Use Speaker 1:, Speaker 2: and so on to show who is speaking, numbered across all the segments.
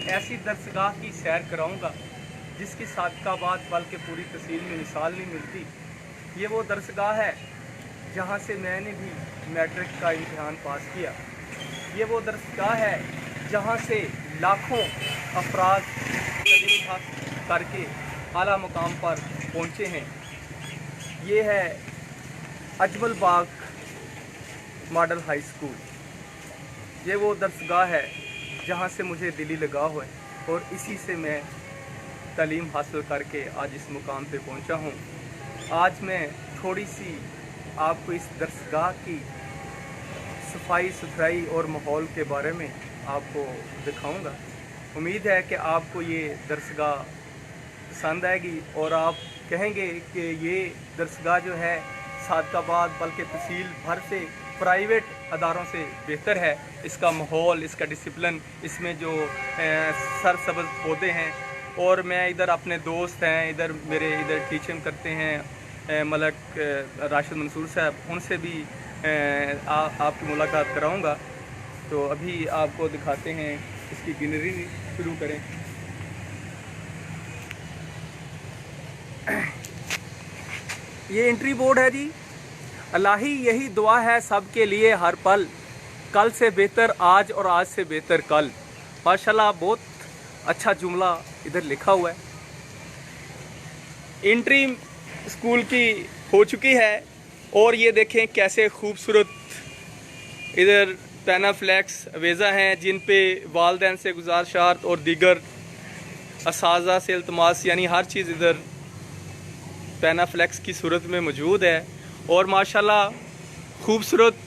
Speaker 1: ऐसी दरसगाह की सैर कराऊंगा जिसकी सादकाबाद बल्कि पूरी तहसील में मिसाल नहीं मिलती। ये वो दरसगाह है जहाँ से मैंने भी मैट्रिक का इम्तिहान पास किया। ये वो दरसगाह है जहाँ से लाखों अफराद तालीम हासिल करके आला मुकाम पर पहुँचे हैं। ये है अजमल बाग मॉडल हाई स्कूल। ये वो दरसगाह है जहाँ से मुझे दिली लगाव है और इसी से मैं तालीम हासिल करके आज इस मुकाम पे पहुँचा हूँ। आज मैं थोड़ी सी आपको इस दरसगाह की सफाई सुथराई और माहौल के बारे में आपको दिखाऊंगा। उम्मीद है कि आपको ये दरसगाह पसंद आएगी और आप कहेंगे कि ये दरसगाह जो है सादकाबाद बल्कि तहसील भर से प्राइवेट अदारों से बेहतर है। इसका माहौल, इसका डिसिप्लिन, इसमें जो सरसब्ज़ पौधे हैं, और मैं इधर अपने दोस्त हैं, इधर मेरे इधर टीचिंग करते हैं मलक राशिद मंसूर साहब, उनसे भी आपकी मुलाकात कराऊंगा। तो अभी आपको दिखाते हैं, इसकी ग्रीनरी शुरू करें। ये एंट्री बोर्ड है जी। अल्लाही यही दुआ है सबके लिए हर पल, कल से बेहतर आज और आज से बेहतर कल। माशाल्लाह बहुत अच्छा जुमला इधर लिखा हुआ है। एंट्री स्कूल की हो चुकी है और ये देखें कैसे खूबसूरत इधर पैनाफ्लेक्स अवेज़ा हैं जिन पे वालदैन से गुजारिशात और दीगर असाज़ा से इल्तमास, यानी हर चीज़ इधर पैनाफ्लेक्स की सूरत में मौजूद है। और माशाल्लाह खूबसूरत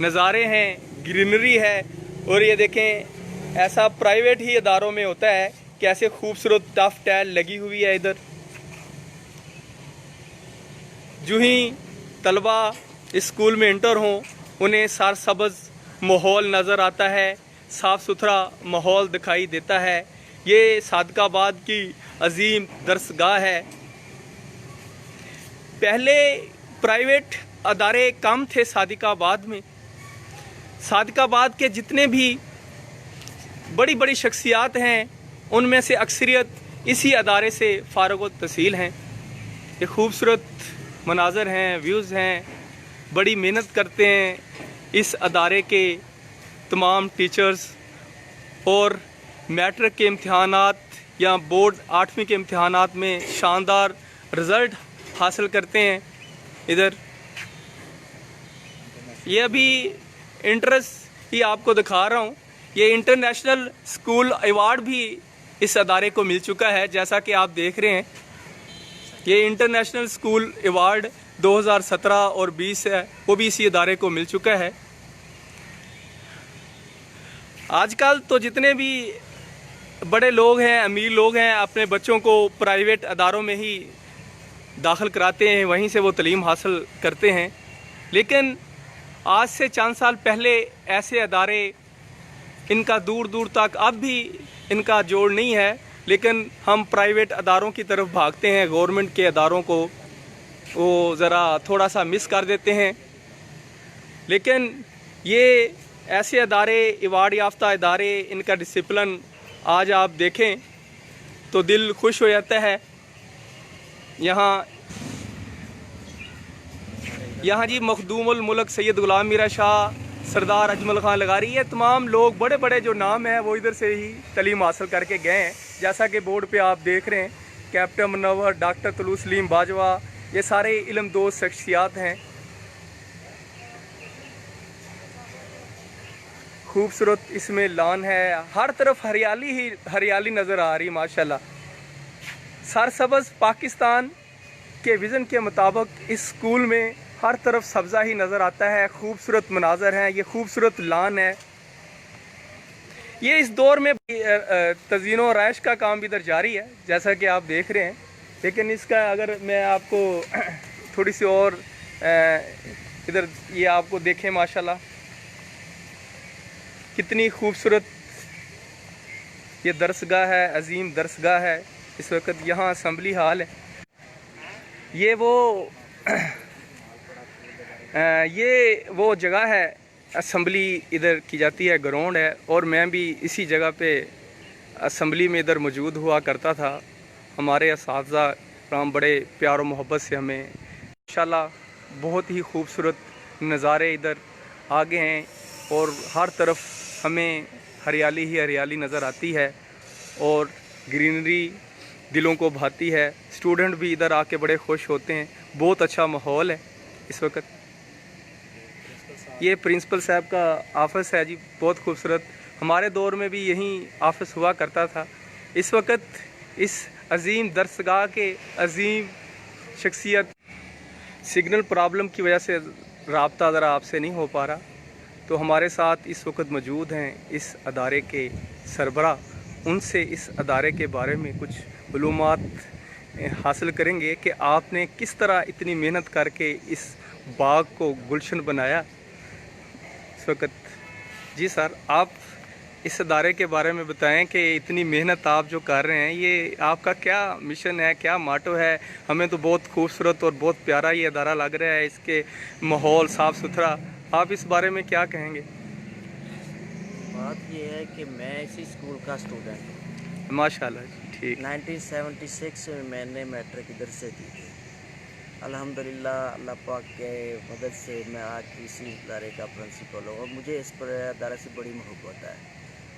Speaker 1: नज़ारे हैं, ग्रीनरी है। और ये देखें ऐसा प्राइवेट ही इदारों में होता है, कैसे खूबसूरत टफ टाइल लगी हुई है इधर। जो ही तलबा इस स्कूल में इंटर हों उन्हें सरसब्ज़ माहौल नज़र आता है, साफ़ सुथरा माहौल दिखाई देता है। ये सादकाबाद की अजीम दरसगाह है। पहले प्राइवेट अदारे कम थे सादिकाबाद में। सादिकाबाद के जितने भी बड़ी बड़ी शख्सियात हैं उनमें से अक्सरियत इसी अदारे से फ़ारिग तहसील हैं। ये खूबसूरत मनाज़र हैं, व्यूज़ हैं, बड़ी मेहनत करते हैं इस अदारे के तमाम टीचर्स। और मैट्रिक के इम्तिहानात या बोर्ड 8वीं के इम्तिहानात में शानदार रिज़ल्ट हासिल करते हैं। इधर ये अभी इंटरेस्ट ही आपको दिखा रहा हूँ। ये इंटरनेशनल स्कूल अवार्ड भी इस अदारे को मिल चुका है, जैसा कि आप देख रहे हैं। ये इंटरनेशनल स्कूल अवार्ड 2017 और 20 है, वो भी इसी अदारे को मिल चुका है। आजकल तो जितने भी बड़े लोग हैं, अमीर लोग हैं, अपने बच्चों को प्राइवेट अदारों में ही दाखिल कराते हैं, वहीं से वो तालीम हासिल करते हैं। लेकिन आज से चंद साल पहले ऐसे अदारे, इनका दूर दूर तक अब भी इनका जोड़ नहीं है, लेकिन हम प्राइवेट अदारों की तरफ भागते हैं। गवर्नमेंट के अदारों को वो ज़रा थोड़ा सा मिस कर देते हैं। लेकिन ये ऐसे अदारे, अवार्ड याफ्ता अदारे, इनका डिसिप्लिन आज आप देखें तो दिल खुश हो जाता है। यहाँ जी मखदूमुल मुल्क सैयद गुलाम मीरा शाह, सरदार अजमल खान लगारी, ये तमाम लोग बड़े बड़े जो नाम हैं वो इधर से ही तालीम हासिल करके गए हैं। जैसा कि बोर्ड पे आप देख रहे हैं, कैप्टन मुनव्वर, डॉक्टर तुलूस सलीम बाजवा, ये सारे इल्मदोज़ शख्सियात हैं। खूबसूरत इसमें लॉन है, हर तरफ हरियाली ही हरियाली नज़र आ रही माशाल्लाह। सरसब्ज़ पाकिस्तान के विज़न के मुताबिक इस स्कूल में हर तरफ सब्ज़ा ही नज़र आता है। खूबसूरत मनाज़र हैं, ये खूबसूरत लान है। ये इस दौर में तज़ीन और रैश का काम भी इधर जारी है, जैसा कि आप देख रहे हैं। लेकिन इसका अगर मैं आपको थोड़ी सी और इधर ये आपको देखें, माशाल्लाह कितनी खूबसूरत ये दरसगाह है, अजीम दरसगाह है। इस वक्त यहाँ असम्बली हाल है। ये वो जगह है, असम्बली इधर की जाती है, ग्राउंड है। और मैं भी इसी जगह पे असम्बली में इधर मौजूद हुआ करता था। हमारे असातिज़ा कराम बड़े प्यार और मोहब्बत से हमें इंशाल्लाह बहुत ही खूबसूरत नज़ारे इधर आगे हैं और हर तरफ हमें हरियाली ही हरियाली नज़र आती है और ग्रीनरी दिलों को भाती है। स्टूडेंट भी इधर आके बड़े खुश होते हैं। बहुत अच्छा माहौल है इस वक्त। ये प्रिंसिपल साहब का ऑफ़िस है जी, बहुत खूबसूरत। हमारे दौर में भी यहीं ऑफ़िस हुआ करता था। इस वक्त इस अजीम दरसगाह के अजीम शख्सियत सिग्नल प्रॉब्लम की वजह से राब्ता ज़रा आपसे नहीं हो पा रहा, तो हमारे साथ इस वक्त मौजूद हैं इस अदारे के सरबरा। उनसे इस अदारे के बारे में कुछ मालूमात हासिल करेंगे कि आपने किस तरह इतनी मेहनत करके इस बाग को गुलशन बनाया इस वक्त। जी सर, आप इस अदारे के बारे में बताएं कि इतनी मेहनत आप जो कर रहे हैं, ये आपका क्या मिशन है, क्या माटो है? हमें तो बहुत खूबसूरत और बहुत प्यारा ये अदारा लग रहा है, इसके माहौल साफ़ सुथरा। आप इस बारे में क्या कहेंगे?
Speaker 2: बात ये है कि मैं इसी स्कूल का स्टूडेंट हूँ।
Speaker 1: माशाल्लाह जी, ठीक।
Speaker 2: 1976 में मैंने मैट्रिक इधर से दी थी। अल्हम्दुलिल्लाह अल्लाह पाक के मदद से मैं आज इसी इदारे का प्रिंसिपल हूँ और मुझे इस पर इदारे से बड़ी मोहब्बत है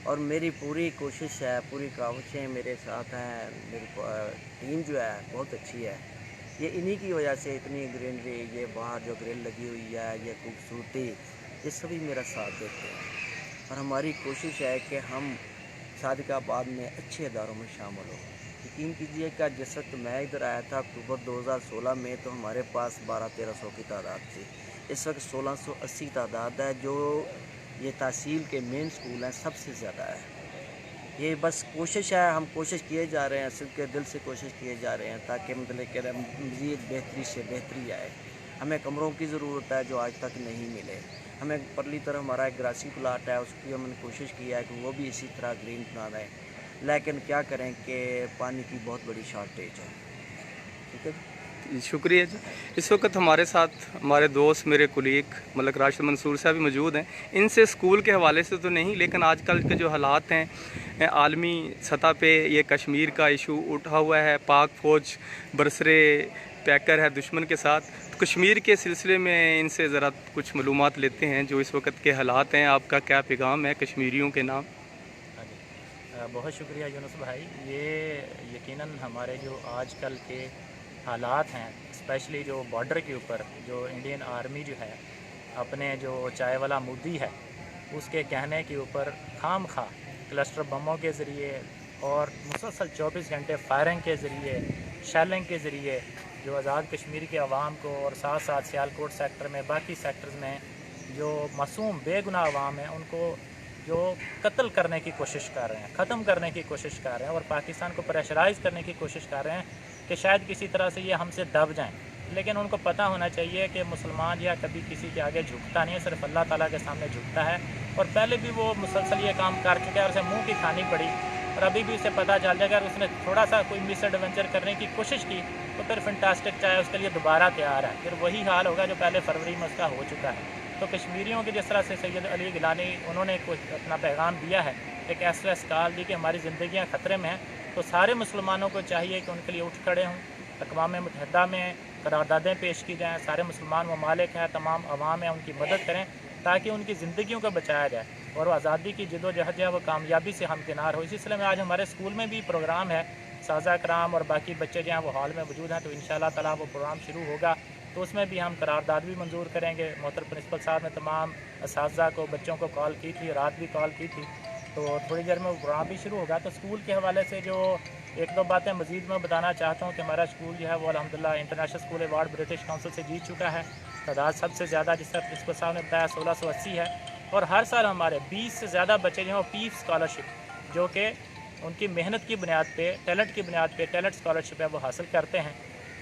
Speaker 2: और मेरी पूरी कोशिश है, पूरी काविशें मेरे साथ हैं। मेरी टीम जो है बहुत अच्छी है। ये इन्हीं की वजह से इतनी ग्रीनरी, ये बाहर जो ग्रिल लगी हुई है, ये खूबसूरती, ये सभी मेरा साथ देते हैं और हमारी कोशिश है कि हम सादिकाबाद में अच्छे इदारों में शामिल हों। यकीन कीजिएगा, जिस वक्त मैं इधर आया था अक्टूबर 2016 में, तो हमारे पास 1200-1300 की तादाद थी। इस वक्त 1680 तादाद है, जो ये तहसील के मेन स्कूल हैं सबसे ज़्यादा है। ये बस कोशिश है, हम कोशिश किए जा रहे हैं, सिर्फ के दिल से कोशिश किए जा रहे हैं ताकि मतलब कि मज़ीद बेहतरी से बेहतरी आए। हमें कमरों की ज़रूरत है जो आज तक नहीं मिले। हमें परली तरफ हमारा एक ग्रासी प्लाट है, उसकी हमने कोशिश की है कि वो भी इसी तरह ग्रीन बना दें, लेकिन क्या करें कि पानी की बहुत बड़ी शॉर्टेज है। ठीक है
Speaker 1: जी, शुक्रिया जी। इस वक्त हमारे साथ हमारे दोस्त, मेरे कुलीग मलक राशिद मंसूर साहब भी मौजूद हैं। इनसे स्कूल के हवाले से तो नहीं, लेकिन आजकल के जो हालात हैं आलमी सतह पे, ये कश्मीर का इशू उठा हुआ है, पाक फ़ौज बरसरे पैकर है दुश्मन के साथ। तो कश्मीर के सिलसिले में इनसे ज़रा कुछ मालूमात लेते हैं जो इस वक्त के हालात हैं। आपका क्या पैगाम है कश्मीरियों के नाम?
Speaker 3: बहुत शुक्रिया यूनुस भाई। ये यकीनन हमारे जो आजकल के हालात हैं, स्पेशली जो बॉर्डर के ऊपर जो इंडियन आर्मी जो है अपने जो चाय वाला मुद्दी है उसके कहने के ऊपर खाम खा क्लस्टर बमों के ज़रिए और मुसलसल 24 घंटे फायरिंग के ज़रिए, शेलिंग के ज़रिए जो आज़ाद कश्मीर के अवाम को और साथ साथ सियालकोट सेक्टर में, बाकी सेक्टर्स में जो मासूम बेगुनाह अवाम है उनको जो कत्ल करने की कोशिश कर रहे हैं, ख़त्म करने की कोशिश कर रहे हैं और पाकिस्तान को प्रेशराइज़ करने की कोशिश कर रहे हैं कि शायद किसी तरह से ये हमसे दब जाएं। लेकिन उनको पता होना चाहिए कि मुसलमान या कभी किसी के आगे झुकता नहीं है, सिर्फ अल्लाह ताला के सामने झुकता है। और पहले भी वो मुसलसल ये काम कर चुका है और उसे मुँह की खानी पड़ी और अभी भी उसे पता चल जाएगा। अगर उसने थोड़ा सा कोई मिस एडवेंचर करने की कोशिश की तो फिर फैंटास्टिक चाहे उसके लिए दोबारा तैयार है, फिर वही हाल होगा जो पहले फरवरी में उसका हो चुका है। तो कश्मीरियों के जिस तरह से सैयद अली गिलानी उन्होंने कुछ अपना पैगाम दिया है, एक SOS कॉल दी कि हमारी ज़िंदगियाँ ख़तरे में हैं, तो सारे मुसलमानों को चाहिए कि उनके लिए उठ खड़े हों। अक़वाम मुत्तहिदा में करारदादें पेश की जाएँ, सारे मुसलमान ममालिक हैं, तमाम अवाम हैं, उनकी मदद करें ताकि उनकी ज़िंदगियों को बचाया जाए और आज़ादी की जदोजहद जो है वो कामयाबी से हमकिनार हो। इसी सिलसिले में आज हमारे स्कूल में भी प्रोग्राम है, साज़ा कराम और बाकी बच्चे जो हैं वो हॉल में मौजूद हैं, तो इंशाअल्लाह ताला वो प्रोग्राम शुरू होगा तो उसमें भी हम करारदाद भी मंजूर करेंगे। मोहतरम प्रिंसिपल साहब ने तमाम असातिज़ा को, बच्चों को कॉल की थी, रात भी कॉल की थी, तो थोड़ी देर में वो प्रोग्राम भी शुरू होगा। तो स्कूल के हवाले से जो एक दो बातें मज़ीद मैं बताना चाहता हूँ कि हमारा स्कूल जो है वो अल्हम्दुलिल्लाह international school award British council से जीत चुका है। तादाद सबसे ज़्यादा जिस तरह प्रिंसिपल साहब ने बताया 1680 है और हर साल हमारे 20 से ज़्यादा बच्चे जो हैं पीफ स्कॉलरशिप जो कि उनकी मेहनत की बुनियाद पे, टैलेंट की बुनियाद पे टैलेंट स्कॉलरशिप है वो हासिल करते हैं।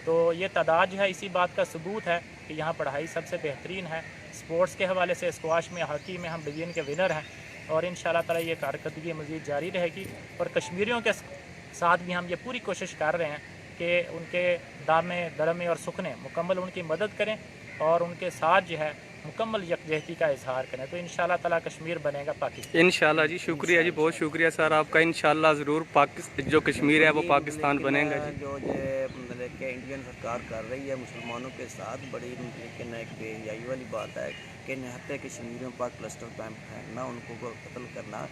Speaker 3: तो ये तादाद जो है इसी बात का सबूत है कि यहाँ पढ़ाई सबसे बेहतरीन है। स्पोर्ट्स के हवाले से स्क्वाश में, हॉकी में हम डिवीज़न के विनर हैं और इंशाअल्लाह ताला ये कारकर्दगी मज़ीद जारी रहेगी। और कश्मीरियों के साथ भी हम ये पूरी कोशिश कर रहे हैं कि उनके दामे दरमे और सुखने मुकम्मल उनकी मदद करें और उनके साथ जो है मुकम्मल यकजहती का इजहार करें तो इंशाअल्लाह ताला कश्मीर बनेगा पाकिस्तान।
Speaker 1: इंशाल्लाह जी, शुक्रिया जी, बहुत शुक्रिया सर आपका। इंशाल्लाह ज़रूर पाकिस्तान जो कश्मीर है वो पाकिस्तान बनेगा जी।
Speaker 2: जो ये मतलब कि इंडियन सरकार कर रही है मुसलमानों के साथ, बड़ी लेकिन एक बेहयाई वाली बात है कि निहत्ते कश्मीरियों पर क्लस्टर कैंप फेंकना, उनको कत्ल करना,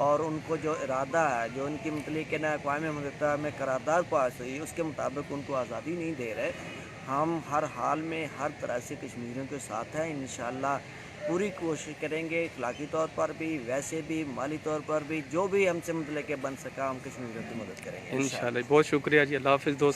Speaker 2: और उनको जो इरादा है, जो उनकी मतलब कि ना अक़वाम मुत्तहिदा में करारदाद पास हुई उसके मुताबिक उनको आज़ादी नहीं दे रहे। हम हर हाल में हर तरह से कश्मीरियों के साथ हैं। इंशाअल्लाह पूरी कोशिश करेंगे, अखलाकी तौर पर भी, वैसे भी, माली तौर पर भी, जो भी हमसे मतलब कि बन सका हम कश्मीरियों की मदद करेंगे
Speaker 1: इंशाल्लाह। बहुत शुक्रिया जी, अल्लाह हाफ़िज़ दोस्त।